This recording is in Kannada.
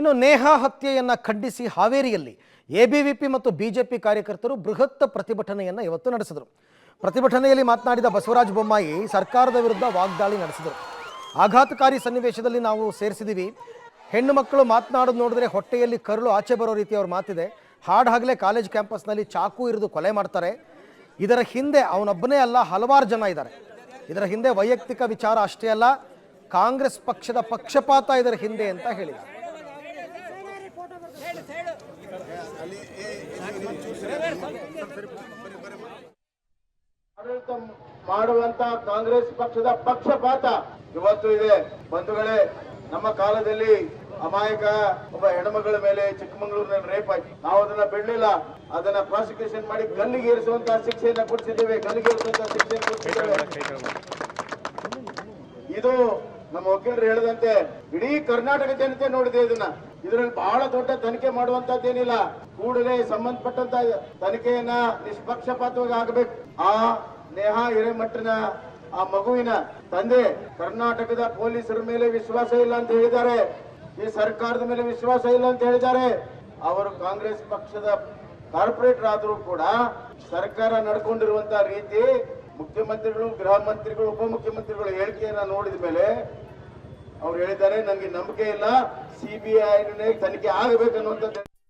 ಇನ್ನು ನೇಹಾ ಹತ್ಯೆಯನ್ನು ಖಂಡಿಸಿ ಹಾವೇರಿಯಲ್ಲಿ ಎಬಿವಿಪಿ ಮತ್ತು ಬಿಜೆಪಿ ಕಾರ್ಯಕರ್ತರು ಬೃಹತ್ ಪ್ರತಿಭಟನೆಯನ್ನು ಇವತ್ತು ನಡೆಸಿದರು. ಪ್ರತಿಭಟನೆಯಲ್ಲಿ ಮಾತನಾಡಿದ ಬಸವರಾಜ ಬೊಮ್ಮಾಯಿ ಸರ್ಕಾರದ ವಿರುದ್ಧ ವಾಗ್ದಾಳಿ ನಡೆಸಿದರು. ಆಘಾತಕಾರಿ ಸನ್ನಿವೇಶದಲ್ಲಿ ನಾವು ಸೇರಿಸಿದ್ದೀವಿ. ಹೆಣ್ಣು ಮಕ್ಕಳು ಮಾತನಾಡೋದು ನೋಡಿದ್ರೆ ಹೊಟ್ಟೆಯಲ್ಲಿ ಕರುಳು ಆಚೆ ಬರೋ ರೀತಿ ಅವ್ರ ಮಾತಿದೆ. ಹಾಡಾಗಲೇ ಕಾಲೇಜ್ ಕ್ಯಾಂಪಸ್ನಲ್ಲಿ ಚಾಕು ಇರಿದು ಕೊಲೆ ಮಾಡ್ತಾರೆ. ಇದರ ಹಿಂದೆ ಅವನೊಬ್ಬನೇ ಅಲ್ಲ, ಹಲವಾರು ಜನ ಇದ್ದಾರೆ. ಇದರ ಹಿಂದೆ ವೈಯಕ್ತಿಕ ವಿಚಾರ ಅಷ್ಟೇ ಅಲ್ಲ, ಕಾಂಗ್ರೆಸ್ ಪಕ್ಷದ ಪಕ್ಷಪಾತ ಇದರ ಹಿಂದೆ ಅಂತ ಹೇಳಿದ್ದಾರೆ. ಆಡಳಿತ ಮಾಡುವಂತ ಕಾಂಗ್ರೆಸ್ ಪಕ್ಷದ ಪಕ್ಷಪಾತ ಇವತ್ತು ಇದೆ. ಬಂಧುಗಳೇ, ನಮ್ಮ ಕಾಲದಲ್ಲಿ ಅಮಾಯಕ ಒಬ್ಬ ಹೆಣ್ಮಗಳ ಮೇಲೆ ಚಿಕ್ಕಮಗಳೂರಿನಲ್ಲಿ ರೇಪ್ ಆಯ್ತು. ನಾವು ಅದನ್ನ ಬಿಡ್ಲಿಲ್ಲ, ಅದನ್ನ ಪ್ರಾಸಿಕ್ಯೂಷನ್ ಮಾಡಿ ಗಲ್ಲಿಗೆ ಏರಿಸುವಂತಹ ಶಿಕ್ಷೆಯನ್ನ ಕೊಡಿಸಿದ್ದೇವೆ. ಗಲ್ಲಿಗೆ ಏರಿಸುವಂತಹ ಶಿಕ್ಷೆಯನ್ನು ಕೊಡಿಸಿದ್ದೇವೆ. ಇದು ನಮ್ಮ ವಕೀಲರು ಹೇಳಿದಂತೆ ಇಡೀ ಕರ್ನಾಟಕ ಜನತೆ ನೋಡಿದೆ ಇದನ್ನ. ಇದರಲ್ಲಿ ಬಹಳ ದೊಡ್ಡ ತನಿಖೆ ಮಾಡುವಂತದ್ದೇನಿಲ್ಲ. ಕೂಡಲೇ ಸಂಬಂಧಪಟ್ಟಂತ ತನಿಖೆಯನ್ನ ನಿಷ್ಪಕ್ಷಪಾತವಾಗಿ ಆಗಬೇಕು. ಆ ನೇಹಾ ಹಿರೇಮಠನ ಆ ಮಗುವಿನ ತಂದೆ ಕರ್ನಾಟಕದ ಪೊಲೀಸರ ಮೇಲೆ ವಿಶ್ವಾಸ ಇಲ್ಲ ಅಂತ ಹೇಳಿದ್ದಾರೆ, ಈ ಸರ್ಕಾರದ ಮೇಲೆ ವಿಶ್ವಾಸ ಇಲ್ಲ ಅಂತ ಹೇಳಿದ್ದಾರೆ. ಅವರು ಕಾಂಗ್ರೆಸ್ ಪಕ್ಷದ ಕಾರ್ಪೊರೇಟರ್ ಆದರೂ ಕೂಡ ಸರ್ಕಾರ ನಡ್ಕೊಂಡಿರುವಂತಹ ರೀತಿ, ಮುಖ್ಯಮಂತ್ರಿಗಳು, ಗೃಹ ಮಂತ್ರಿಗಳು, ಉಪಮುಖ್ಯಮಂತ್ರಿಗಳು ಹೇಳಿಕೆಯನ್ನ ನೋಡಿದ ಮೇಲೆ ಅವ್ರು ಹೇಳಿದ್ದಾರೆ, ನನಗೆ ನಂಬಿಕೆ ಇಲ್ಲ, ಸಿಬಿಐ ತನಿಖೆ ಆಗಬೇಕನ್ನುವಂಥದ್ದು.